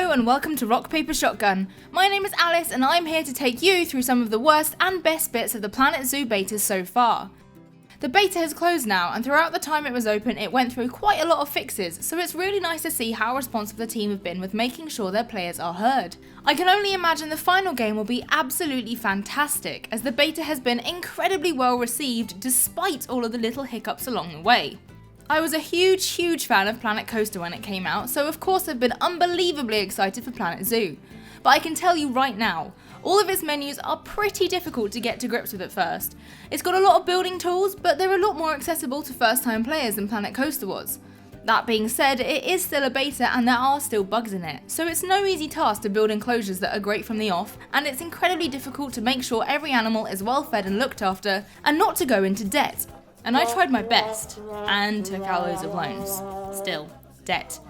Hello and welcome to Rock Paper Shotgun. My name is Alice and I'm here to take you through some of the worst and best bits of the Planet Zoo betas so far. The beta has closed now, and throughout the time it was open it went through quite a lot of fixes, so it's really nice to see how responsive the team have been with making sure their players are heard. I can only imagine the final game will be absolutely fantastic, as the beta has been incredibly well received despite all of the little hiccups along the way. I was a huge fan of Planet Coaster when it came out, so of course I've been unbelievably excited for Planet Zoo. But I can tell you right now, all of its menus are pretty difficult to get to grips with at first. It's got a lot of building tools, but they're a lot more accessible to first time players than Planet Coaster was. That being said, it is still a beta and there are still bugs in it, so it's no easy task to build enclosures that are great from the off, and it's incredibly difficult to make sure every animal is well fed and looked after, and not to go into debt. And I tried my best, and took out loads of loans. Still, debt.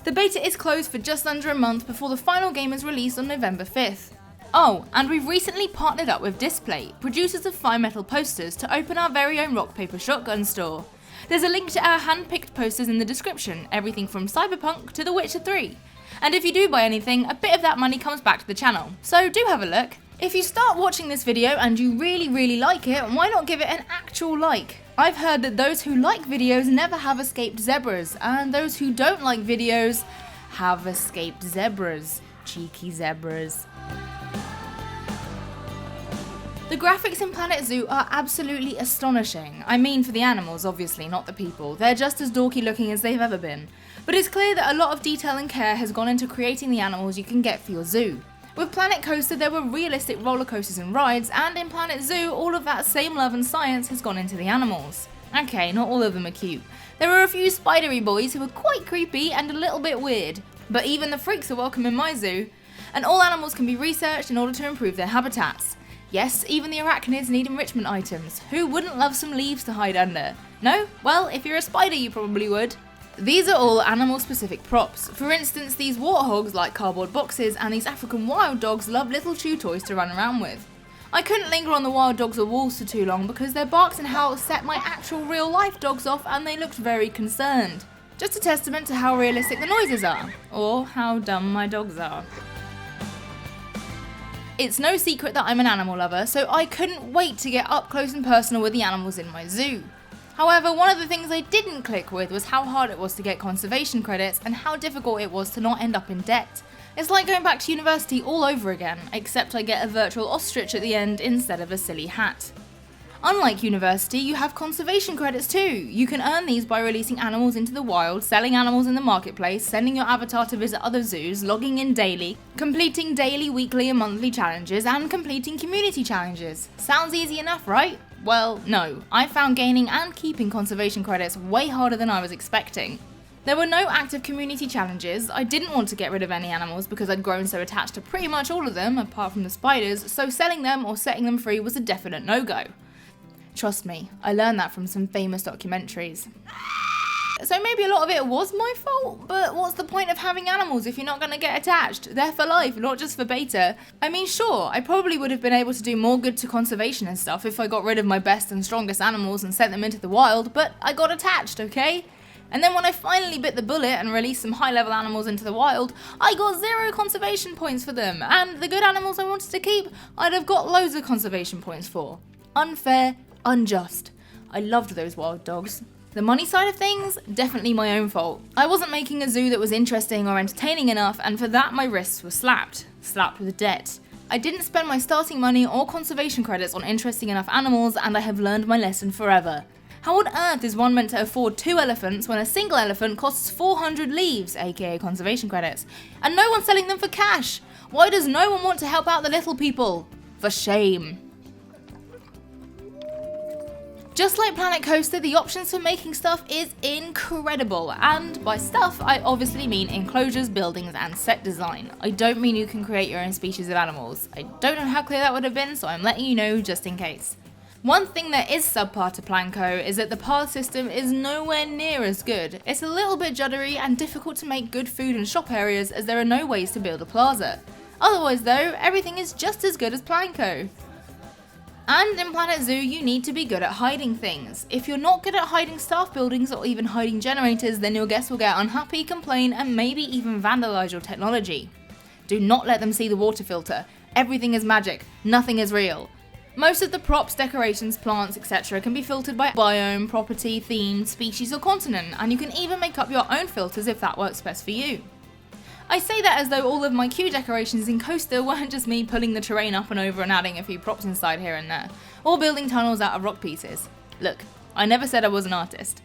The beta is closed for just under a month before the final game is released on November 5th. Oh, and we've recently partnered up with Display, producers of Fine Metal posters, to open our very own Rock Paper Shotgun store. There's a link to our hand-picked posters in the description, everything from Cyberpunk to The Witcher 3. And if you do buy anything, a bit of that money comes back to the channel, so do have a look. If you start watching this video and you really like it, why not give it an actual like? I've heard that those who like videos never have escaped zebras, and those who don't like videos have escaped zebras. Cheeky zebras. The graphics in Planet Zoo are absolutely astonishing. I mean for the animals, obviously, not the people. They're just as dorky looking as they've ever been. But it's clear that a lot of detail and care has gone into creating the animals you can get for your zoo. With Planet Coaster there were realistic roller coasters and rides, and in Planet Zoo all of that same love and science has gone into the animals. Okay, not all of them are cute. There are a few spidery boys who are quite creepy and a little bit weird, but even the freaks are welcome in my zoo. And all animals can be researched in order to improve their habitats. Yes, even the arachnids need enrichment items. Who wouldn't love some leaves to hide under? No? Well, if you're a spider you probably would. These are all animal-specific props. For instance, these warthogs like cardboard boxes, and these African wild dogs love little chew toys to run around with. I couldn't linger on the wild dogs or wolves for too long because their barks and howls set my actual real-life dogs off and they looked very concerned. Just a testament to how realistic the noises are, or how dumb my dogs are. It's no secret that I'm an animal lover, so I couldn't wait to get up close and personal with the animals in my zoo. However, one of the things I didn't click with was how hard it was to get conservation credits and how difficult it was to not end up in debt. It's like going back to university all over again, except I get a virtual ostrich at the end instead of a silly hat. Unlike university, you have conservation credits too. You can earn these by releasing animals into the wild, selling animals in the marketplace, sending your avatar to visit other zoos, logging in daily, completing daily, weekly and monthly challenges, and completing community challenges. Sounds easy enough, right? Well, no. I found gaining and keeping conservation credits way harder than I was expecting. There were no active community challenges. I didn't want to get rid of any animals because I'd grown so attached to pretty much all of them, apart from the spiders, so selling them or setting them free was a definite no-go. Trust me, I learned that from some famous documentaries. So maybe a lot of it was my fault, but what's the point of having animals if you're not going to get attached? They're for life, not just for beta. I mean, sure, I probably would have been able to do more good to conservation and stuff if I got rid of my best and strongest animals and sent them into the wild, but I got attached, okay? And then when I finally bit the bullet and released some high-level animals into the wild, I got 0 conservation points for them, and the good animals I wanted to keep, I'd have got loads of conservation points for. Unfair, unjust. I loved those wild dogs. The money side of things, definitely my own fault. I wasn't making a zoo that was interesting or entertaining enough, and for that my wrists were slapped with debt. I didn't spend my starting money or conservation credits on interesting enough animals, and I have learned my lesson forever. How on earth is one meant to afford 2 elephants when a single elephant costs 400 leaves, aka conservation credits, and no one's selling them for cash? Why does no one want to help out the little people? For shame. Just like Planet Coaster, the options for making stuff is incredible, and by stuff I obviously mean enclosures, buildings and set design. I don't mean you can create your own species of animals. I don't know how clear that would have been, so I'm letting you know just in case. One thing that is subpar to Planco is that the path system is nowhere near as good. It's a little bit juddery and difficult to make good food and shop areas as there are no ways to build a plaza. Otherwise though, everything is just as good as Planco. And in Planet Zoo, you need to be good at hiding things. If you're not good at hiding staff buildings or even hiding generators, then your guests will get unhappy, complain, and maybe even vandalize your technology. Do not let them see the water filter. Everything is magic, nothing is real. Most of the props, decorations, plants, etc. can be filtered by biome, property, theme, species or continent, and you can even make up your own filters if that works best for you. I say that as though all of my queue decorations in Coaster weren't just me pulling the terrain up and over and adding a few props inside here and there, or building tunnels out of rock pieces. Look, I never said I was an artist.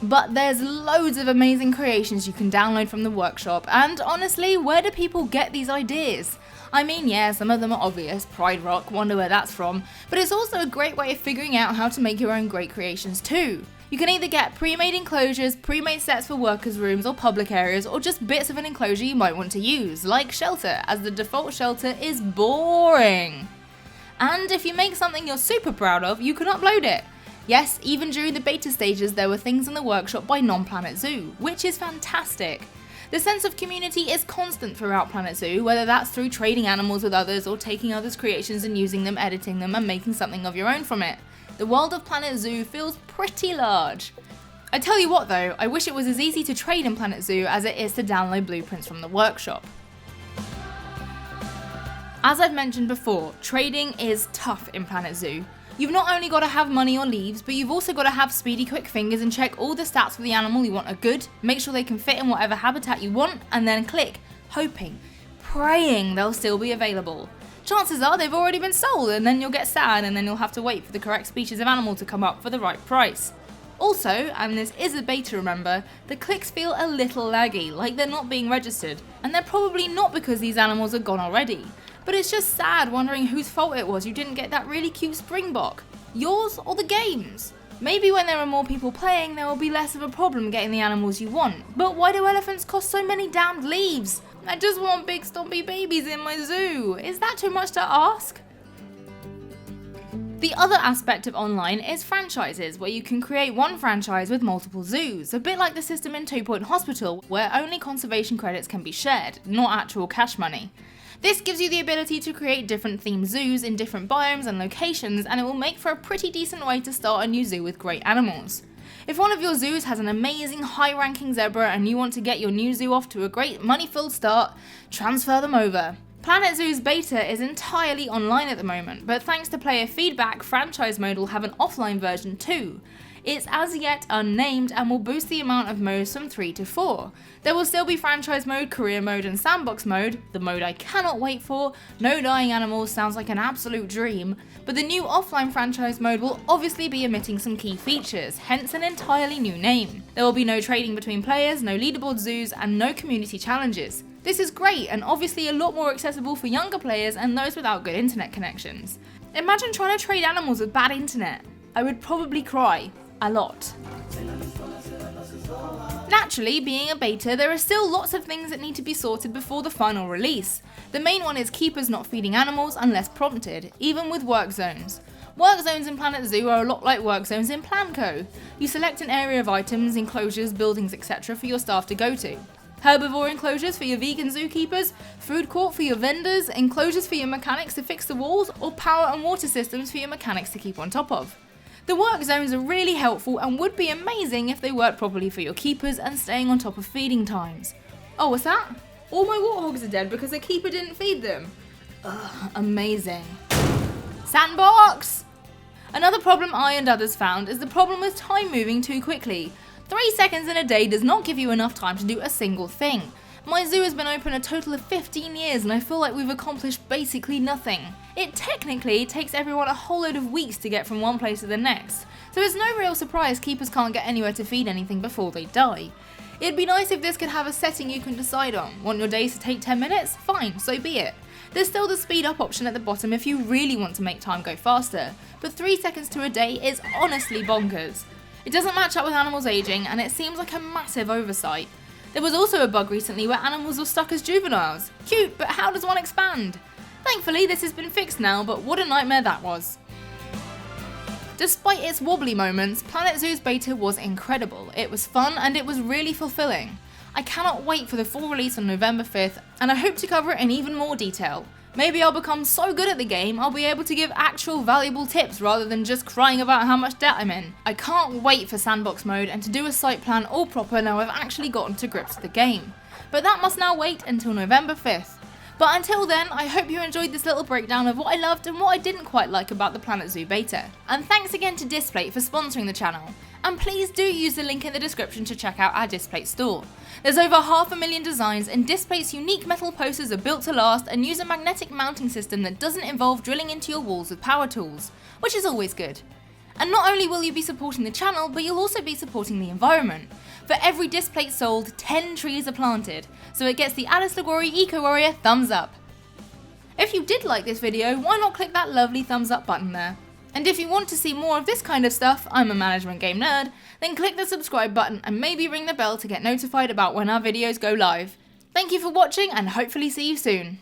But there's loads of amazing creations you can download from the workshop, and honestly, where do people get these ideas? I mean, yeah, some of them are obvious, Pride Rock, wonder where that's from, but it's also a great way of figuring out how to make your own great creations too. You can either get pre-made enclosures, pre-made sets for workers' rooms or public areas, or just bits of an enclosure you might want to use, like shelter, as the default shelter is boring. And if you make something you're super proud of, you can upload it. Yes, even during the beta stages there were things in the workshop by Non-Planet Zoo, which is fantastic. The sense of community is constant throughout Planet Zoo, whether that's through trading animals with others or taking others' creations and using them, editing them and making something of your own from it. The world of Planet Zoo feels pretty large. I tell you what though, I wish it was as easy to trade in Planet Zoo as it is to download blueprints from the workshop. As I've mentioned before, trading is tough in Planet Zoo. You've not only got to have money or leaves, but you've also got to have speedy quick fingers and check all the stats for the animal you want are good, make sure they can fit in whatever habitat you want, and then click, hoping, praying they'll still be available. Chances are they've already been sold, and then you'll get sad and then you'll have to wait for the correct species of animal to come up for the right price. Also, and this is a beta remember, the clicks feel a little laggy, like they're not being registered, and they're probably not because these animals are gone already. But it's just sad wondering whose fault it was you didn't get that really cute springbok. Yours or the game's? Maybe when there are more people playing there will be less of a problem getting the animals you want, but why do elephants cost so many damned leaves? I just want big stompy babies in my zoo. Is that too much to ask? The other aspect of online is franchises, where you can create one franchise with multiple zoos, a bit like the system in 2 Point Hospital, where only conservation credits can be shared, not actual cash money. This gives you the ability to create different themed zoos in different biomes and locations, and it will make for a pretty decent way to start a new zoo with great animals. If one of your zoos has an amazing high-ranking zebra and you want to get your new zoo off to a great money-filled start, transfer them over. Planet Zoo's beta is entirely online at the moment, but thanks to player feedback, franchise mode will have an offline version too. It's as yet unnamed and will boost the amount of modes from 3 to 4. There will still be franchise mode, career mode and sandbox mode, the mode I cannot wait for. No dying animals sounds like an absolute dream, but the new offline franchise mode will obviously be omitting some key features, hence an entirely new name. There will be no trading between players, no leaderboard zoos and no community challenges. This is great and obviously a lot more accessible for younger players and those without good internet connections. Imagine trying to trade animals with bad internet. I would probably cry. A lot. Naturally, being a beta, there are still lots of things that need to be sorted before the final release. The main one is keepers not feeding animals unless prompted, even with work zones. Work zones in Planet Zoo are a lot like work zones in Planco. You select an area of items, enclosures, buildings, etc. for your staff to go to. Herbivore enclosures for your vegan zookeepers, food court for your vendors, enclosures for your mechanics to fix the walls, or power and water systems for your mechanics to keep on top of. The work zones are really helpful and would be amazing if they worked properly for your keepers and staying on top of feeding times. Oh, what's that? All my warthogs are dead because the keeper didn't feed them. Ugh, amazing. Sandbox! Another problem I and others found is the problem with time moving too quickly. 3 seconds in a day does not give you enough time to do a single thing. My zoo has been open a total of 15 years and I feel like we've accomplished basically nothing. It technically takes everyone a whole load of weeks to get from one place to the next, so it's no real surprise keepers can't get anywhere to feed anything before they die. It'd be nice if this could have a setting you can decide on. Want your days to take 10 minutes? Fine, so be it. There's still the speed up option at the bottom if you really want to make time go faster, but 3 seconds to a day is honestly bonkers. It doesn't match up with animals aging and it seems like a massive oversight. There was also a bug recently where animals were stuck as juveniles. Cute, but how does one expand? Thankfully this has been fixed now, but what a nightmare that was. Despite its wobbly moments, Planet Zoo's beta was incredible. It was fun and it was really fulfilling. I cannot wait for the full release on November 5th and I hope to cover it in even more detail. Maybe I'll become so good at the game I'll be able to give actual valuable tips rather than just crying about how much debt I'm in. I can't wait for sandbox mode and to do a site plan all proper now I've actually gotten to grips with the game. But that must now wait until November 5th. But until then, I hope you enjoyed this little breakdown of what I loved and what I didn't quite like about the Planet Zoo beta. And thanks again to Displate for sponsoring the channel. And please do use the link in the description to check out our Displate store. There's over 500,000 designs, and Displate's unique metal posters are built to last and use a magnetic mounting system that doesn't involve drilling into your walls with power tools, which is always good. And not only will you be supporting the channel, but you'll also be supporting the environment. For every Displate sold, 10 trees are planted, so it gets the Alice Liguori Eco Warrior thumbs up. If you did like this video, why not click that lovely thumbs up button there? And if you want to see more of this kind of stuff, I'm a management game nerd, then click the subscribe button and maybe ring the bell to get notified about when our videos go live. Thank you for watching and hopefully see you soon.